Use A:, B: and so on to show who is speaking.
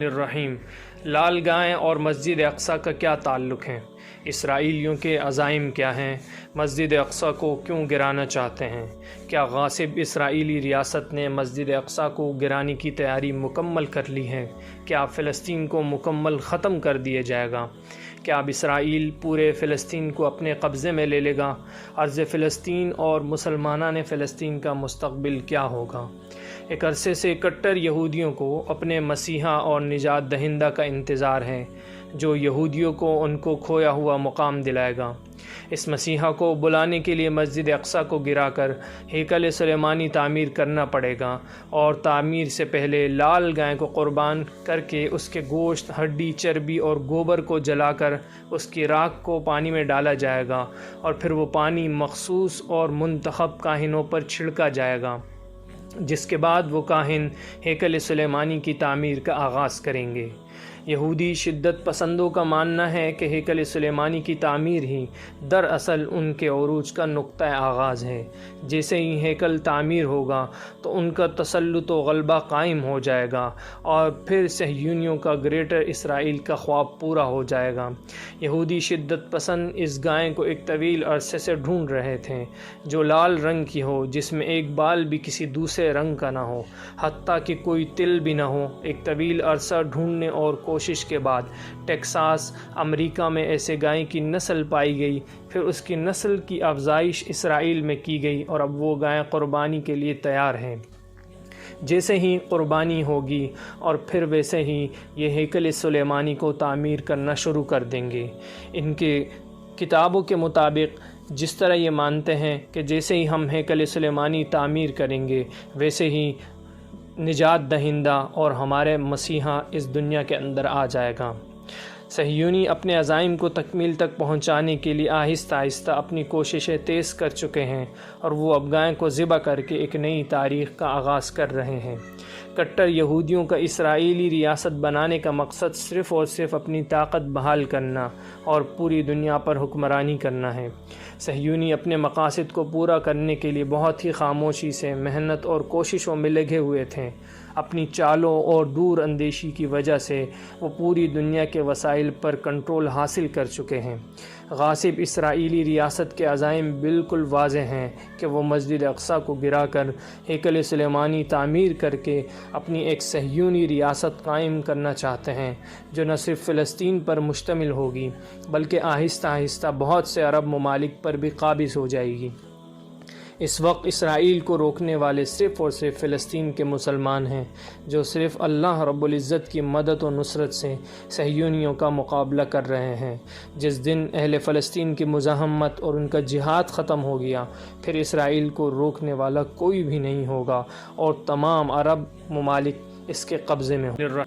A: الرحیم۔ لال گائیں اور مسجد اقصیٰ کا کیا تعلق ہے؟ اسرائیلیوں کے عزائم کیا ہیں؟ مسجد اقصیٰ کو کیوں گرانا چاہتے ہیں؟ کیا غاصب اسرائیلی ریاست نے مسجد اقصیٰ کو گرانے کی تیاری مکمل کر لی ہے؟ کیا فلسطین کو مکمل ختم کر دیا جائے گا؟ کیا اب اسرائیل پورے فلسطین کو اپنے قبضے میں لے لے گا؟ ارض فلسطین اور مسلمانان فلسطین کا مستقبل کیا ہوگا؟ ایک عرصے سے کٹر یہودیوں کو اپنے مسیحا اور نجات دہندہ کا انتظار ہے، جو یہودیوں کو ان کو کھویا ہوا مقام دلائے گا۔ اس مسیحا کو بلانے کے لیے مسجد اقصیٰ کو گرا کر ہیکل سلیمانی تعمیر کرنا پڑے گا، اور تعمیر سے پہلے لال گائے کو قربان کر کے اس کے گوشت، ہڈی، چربی اور گوبر کو جلا کر اس کی راکھ کو پانی میں ڈالا جائے گا، اور پھر وہ پانی مخصوص اور منتخب کاہنوں پر چھڑکا جائے گا، جس کے بعد وہ کاہن ہیکل سلیمانی کی تعمیر کا آغاز کریں گے۔ یہودی شدت پسندوں کا ماننا ہے کہ ہیکل سلیمانی کی تعمیر ہی دراصل ان کے عروج کا نقطہ آغاز ہے۔ جیسے ہی ہیکل تعمیر ہوگا تو ان کا تسلط و غلبہ قائم ہو جائے گا، اور پھر صہیونیوں کا گریٹر اسرائیل کا خواب پورا ہو جائے گا۔ یہودی شدت پسند اس گائے کو ایک طویل عرصے سے ڈھونڈ رہے تھے، جو لال رنگ کی ہو، جس میں ایک بال بھی کسی دوسرے رنگ کا نہ ہو، حتیٰ کہ کوئی تل بھی نہ ہو۔ ایک طویل عرصہ ڈھونڈنے اور کوشش کے بعد ٹیکساس، امریکہ میں ایسے گائے کی نسل پائی گئی۔ پھر اس کی نسل کی افزائش اسرائیل میں کی گئی، اور اب وہ گائے قربانی کے لیے تیار ہیں۔ جیسے ہی قربانی ہوگی اور پھر ویسے ہی یہ ہیکل سلیمانی کو تعمیر کرنا شروع کر دیں گے۔ ان کے کتابوں کے مطابق جس طرح یہ مانتے ہیں کہ جیسے ہی ہم ہیکل سلیمانی تعمیر کریں گے، ویسے ہی نجات دہندہ اور ہمارے مسیحا اس دنیا کے اندر آ جائے گا۔ صہیونی اپنے عزائم کو تکمیل تک پہنچانے کے لیے آہستہ آہستہ اپنی کوششیں تیز کر چکے ہیں، اور وہ اب گائے کو ذبح کر کے ایک نئی تاریخ کا آغاز کر رہے ہیں۔ کٹر یہودیوں کا اسرائیلی ریاست بنانے کا مقصد صرف اور صرف اپنی طاقت بحال کرنا اور پوری دنیا پر حکمرانی کرنا ہے۔ صہیونی اپنے مقاصد کو پورا کرنے کے لیے بہت ہی خاموشی سے محنت اور کوششوں میں لگے ہوئے تھے۔ اپنی چالوں اور دور اندیشی کی وجہ سے وہ پوری دنیا کے وسائل پر کنٹرول حاصل کر چکے ہیں۔ غاصب اسرائیلی ریاست کے عزائم بالکل واضح ہیں کہ وہ مسجد اقصیٰ کو گرا کر ہیکل سلیمانی تعمیر کر کے اپنی ایک صہیونی ریاست قائم کرنا چاہتے ہیں، جو نہ صرف فلسطین پر مشتمل ہوگی بلکہ آہستہ آہستہ بہت سے عرب ممالک پر بھی قابض ہو جائے گی۔ اس وقت اسرائیل کو روکنے والے صرف اور صرف فلسطین کے مسلمان ہیں، جو صرف اللہ رب العزت کی مدد و نصرت سے صہیونیوں کا مقابلہ کر رہے ہیں۔ جس دن اہل فلسطین کی مزاحمت اور ان کا جہاد ختم ہو گیا، پھر اسرائیل کو روکنے والا کوئی بھی نہیں ہوگا، اور تمام عرب ممالک اس کے قبضے میں ہوں۔